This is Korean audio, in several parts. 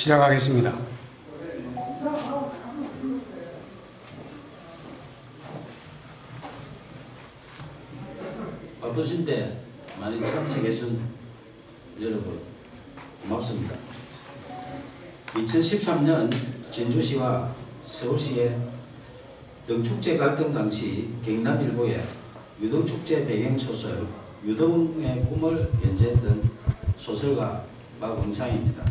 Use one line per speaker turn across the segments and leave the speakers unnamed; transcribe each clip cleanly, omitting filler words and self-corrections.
시작하겠습니다.
바쁘신데 많이 참석해준 여러분 고맙습니다. 2013년 진주시와 서울시의 등축제 갈등 당시 경남일보의 유등축제 배경소설 유등의 꿈을 연재했던 소설가 박원상입니다.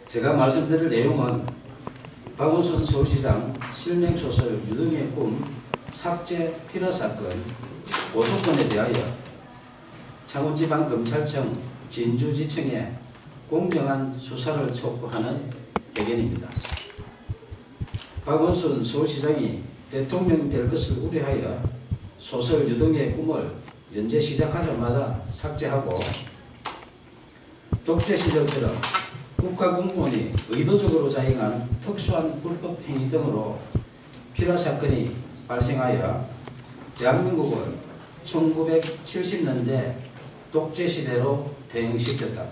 제가 말씀드릴 내용은 박원순 서울시장 실명소설 유등의 꿈 삭제 필화사건 고소건에 대하여 창원지방검찰청 진주지청에 공정한 수사를 촉구하는 배경입니다. 박원순 서울시장이 대통령이 될 것을 우려하여 소설 유등의 꿈을 연재 시작하자마자 삭제하고 독재 시절처럼 국가공무원이 의도적으로 자행한 특수한 불법 행위 등으로 필화사건이 발생하여 대한민국을 1970년대 독재시대로 대응시켰다.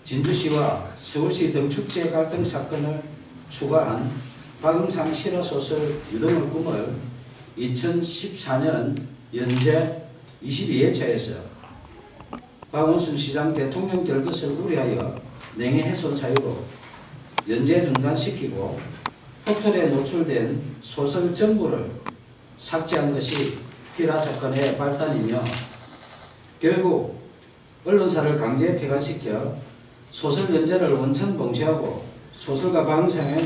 진주시와 서울시 등축제 갈등 사건을 추가한 박응상 실화소설 유등의 꿈을 2014년 연재 22회차에서 박원순 시장 대통령 될 것을 우려하여 명예훼손 사유로 연재 중단시키고 포털에 노출된 소설 전부를 삭제한 것이 필화사건의 발단이며 결국 언론사를 강제 폐간시켜 소설 연재를 원천 봉쇄하고 소설가 박응상의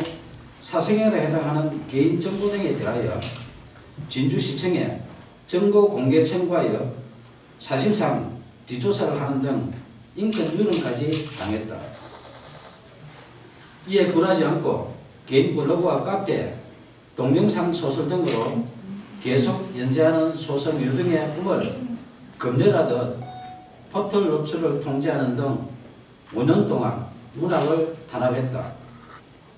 사생활에 해당하는 개인 정보 등에 대하여 진주시청에 정보 공개 청구하여 사실상 뒷조사를 하는 등 인권 유린까지 당했다. 이에 굴하지 않고 개인 블로그와 카페, 동영상 소설 등으로 계속 연재하는 소설 유등의 꿈을 검열하듯 포털 노출을 통제하는 등 5년 동안 문학을 탄압했다.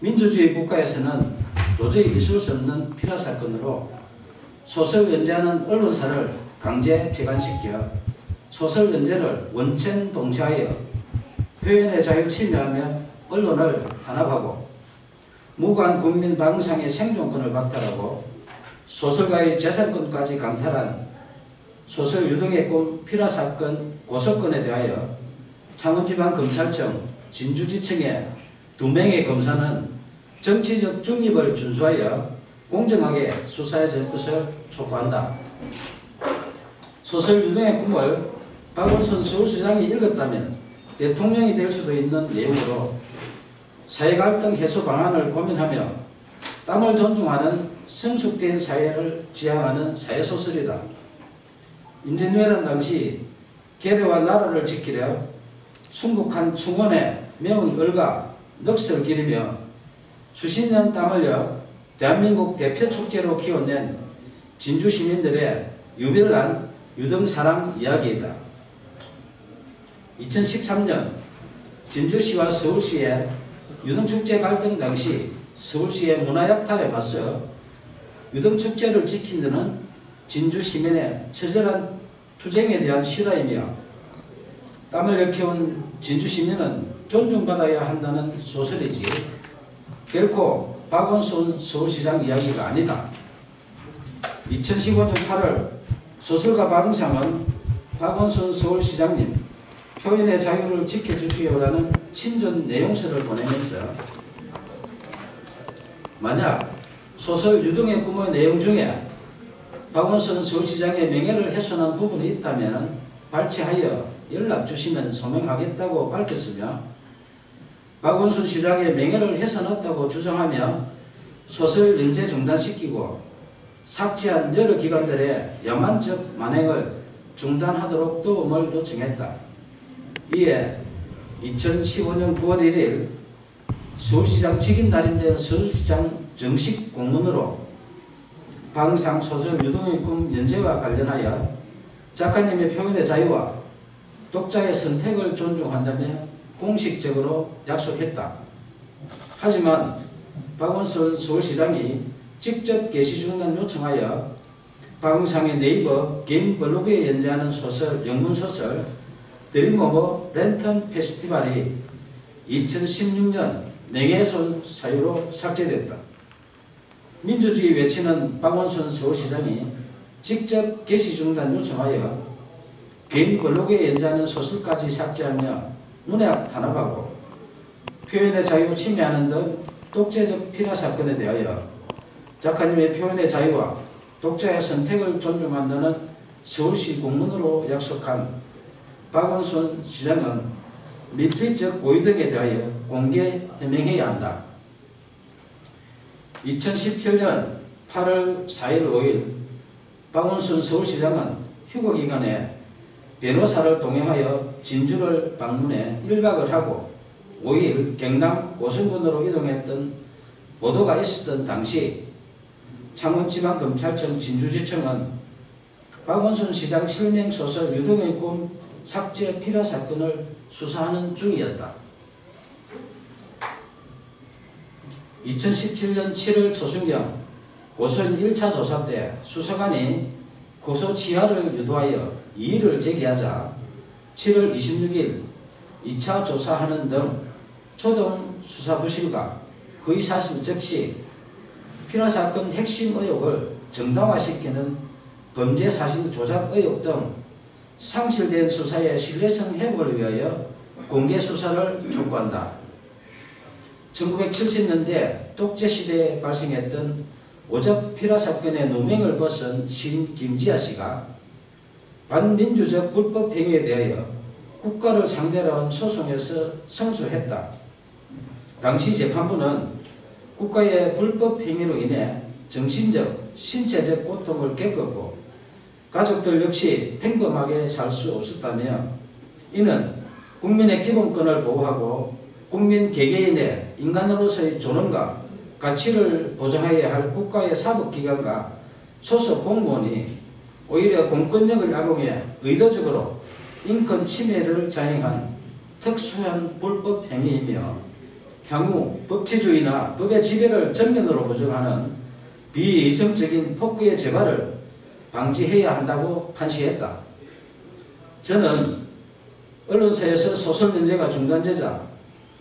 민주주의 국가에서는 도저히 있을 수 없는 필화사건으로 소설 연재하는 언론사를 강제 폐간시켜 소설 연재를 원천 봉쇄하여 표현의 자유를 침해하며 언론을 탄압하고 무고한 국민 박응상의 생존권을 박탈하고 소설가의 재산권까지 강탈한 소설 유등의 꿈 필화사건 고소건에 대하여 창원지방검찰청 진주지청의 2명의 검사는 정치적 중립을 준수하여 공정하게 수사해 줄 것을 촉구한다. 소설 유등의 꿈을 박원순 서울시장이 읽었다면 대통령이 될 수도 있는 내용으로 사회갈등 해소 방안을 고민하며 땀을 존중하는 성숙된 사회를 지향하는 사회소설이다. 임진왜란 당시 계례와 나라를 지키려 순국한 충원에 매운 얼과 넋을 기리며 수십 년 땀 흘려 대한민국 대표 축제로 키워낸 진주 시민들의 유별난 유등사랑 이야기이다. 2013년 진주시와 서울시의 유등축제 갈등 당시 서울시의 문화약탈에 맞서 유등축제를 지킨 데는 진주 시민의 처절한 투쟁에 대한 실화이며 땀을 일깨운 진주 시민은 존중받아야 한다는 소설이지 결코 박원순 서울시장 이야기가 아니다. 2015년 8월 소설가 박응상은 박원순 서울시장님 표현의 자유를 지켜주시오라는 친전 내용서를 보내면서 만약 소설 유등의 꿈의 내용 중에 박원순 서울시장의 명예를 훼손한 부분이 있다면 발췌하여 연락 주시면 소명하겠다고 밝혔으며 박원순 시장의 명예를 훼손했다고 주장하며 소설 연재 중단시키고 삭제한 여러 기관들의 야만적 만행을 중단하도록 도움을 요청했다. 이에 2015년 9월 1일 서울시장 직인 날인데 서울시장 정식 공문으로 박응상 소설 유등의 꿈 연재와 관련하여 작가님의 표현의 자유와 독자의 선택을 존중한다며 공식적으로 약속했다. 하지만 박원순 서울시장이 직접 게시 중단 요청하여 박응상의 네이버 개인 블로그에 연재하는 소설, 영문소설 드림오버 랜턴 페스티벌이 2016년 명예훼손 사유로 삭제됐다. 민주주의 외치는 박원순 서울시장이 직접 게시 중단 요청하여 개인 블로그에 연재하는 소설까지 삭제하며 문학 탄압하고 표현의 자유 침해하는 등 독재적 피라 사건에 대하여 작가님의 표현의 자유와 독자의 선택을 존중한다는 서울시 공문으로 약속한 박원순 시장은 밀폐적 고의 등에 대하여 공개 해명해야 한다. 2017년 8월 4일 5일 박원순 서울시장은 휴거기간에 변호사를 동행하여 진주를 방문해 1박을 하고 5일 경남 고성군으로 이동했던 보도가 있었던 당시 창원지방검찰청 진주지청은 박원순 시장 실명소설 유등의 꿈 삭제 피라 사건을 수사하는 중이었다. 2017년 7월 초순경 고소인 1차 조사 때 수사관이 고소 취하를 유도하여 이의를 제기하자 7월 26일 2차 조사하는 등 초동 수사 부실과 허위사실 적시, 피라사건 핵심 의혹을 정당화시키는 범죄사실 조작 의혹 등 상실된 수사의 신뢰성 회복을 위하여 공개수사를 촉구한다. 1970년대 독재시대에 발생했던 오적 피라사건의 누명을 벗은 시인 김지아 씨가 반민주적 불법 행위에 대하여 국가를 상대로 한 소송에서 승소했다. 당시 재판부는 국가의 불법 행위로 인해 정신적, 신체적 고통을 겪었고 가족들 역시 평범하게 살 수 없었다며 이는 국민의 기본권을 보호하고 국민 개개인의 인간으로서의 존엄과 가치를 보장해야 할 국가의 사법기관과 소속 공무원이 오히려 공권력을 악용해 의도적으로 인권 침해를 자행한 특수한 불법 행위이며 향후 법치주의나 법의 지배를 전면으로 부정하는 비이성적인 폭구의 재발을 방지해야 한다고 판시했다. 저는 언론사에서 소설 연재가 중단되자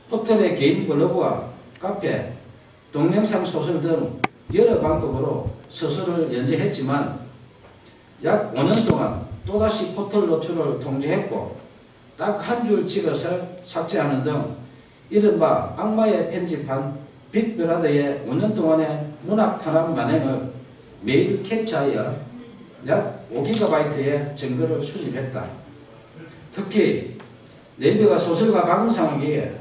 포털의 개인 블로그와 카페, 동영상 소설 등 여러 방법으로 소설을 연재했지만 약 5년 동안 또다시 포털 노출을 통제했고 딱 한 줄 찍어서 삭제하는 등 이른바 악마의 편집한 빅브라더의 5년 동안의 문학 탄압 만행을 매일 캡처하여 약 5GB의 증거를 수집했다. 특히 네이버가 소설가 방송하기에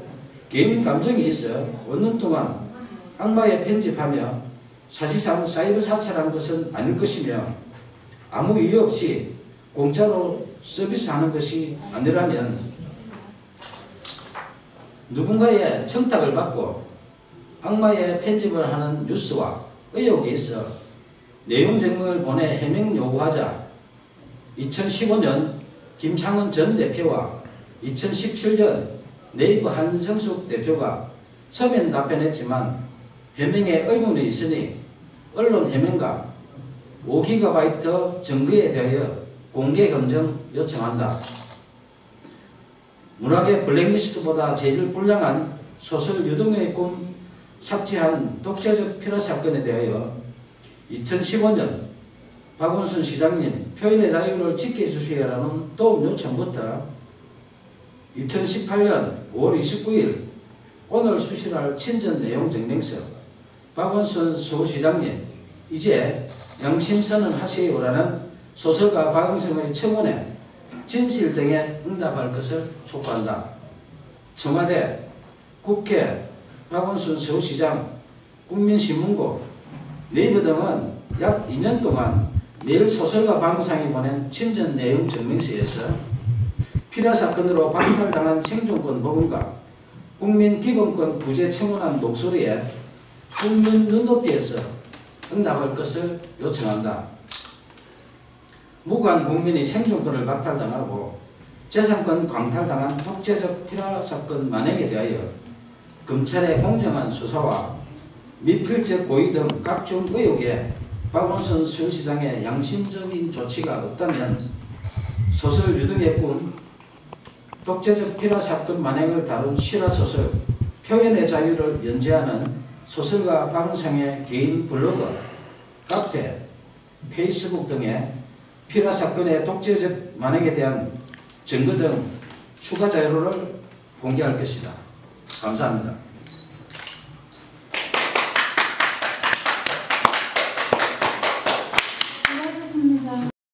개인 감정이 있어 5년 동안 악마의 편집하며 사실상 사이버 사찰한 것은 아닐 것이며 아무 이유 없이 공짜로 서비스하는 것이 아니라면 누군가의 청탁을 받고 악마의 편집을 하는 뉴스와 의혹이 있어 내용 증명을 보내 해명 요구하자 2015년 김창원 전 대표와 2017년 네이버 한성숙 대표가 서면 답변했지만 해명에 의문이 있으니 언론 해명과 5GB 증거에 대하여 공개 검증 요청한다. 문학의 블랙리스트보다 제일 불량한 소설 유등의 꿈 삭제한 독재적 피라 사건에 대하여 2015년 박원순 시장님 표현의 자유를 지켜주시라는 도움 요청부터 2018년 5월 29일 오늘 수실할 친전 내용 증명서 박원순 서울시장님 이제 양심선언 하세요라는 소설가 박응성의 청원에 진실 등에 응답할 것을 촉구한다. 청와대, 국회, 박원순 서울시장, 국민신문고, 네이버 등은 약 2년 동안 매일 소설가 박응성이 보낸 친전 내용 증명서에서 피라 사건으로 박탈당한 생존권 보험과 국민 기본권 부재 청원한 목소리에 국민 눈높이에서 응답할 것을 요청한다. 무관 국민이 생존권을 박탈당하고 재산권 광탈당한 독재적 피라 사건 만행에 대하여 검찰의 공정한 수사와 미필적 고의 등 각종 의혹에 박원순 서울시장의 양심적인 조치가 없다면 소설 유등의 꿈 독재적 피라 사건 만행을 다룬 실화소설 표현의 자유를 연재하는 소설가 방상의 개인 블로그, 카페, 페이스북 등에 피라 사건의 독재적 만행에 대한 증거 등 추가 자료를 공개할 것이다. 감사합니다.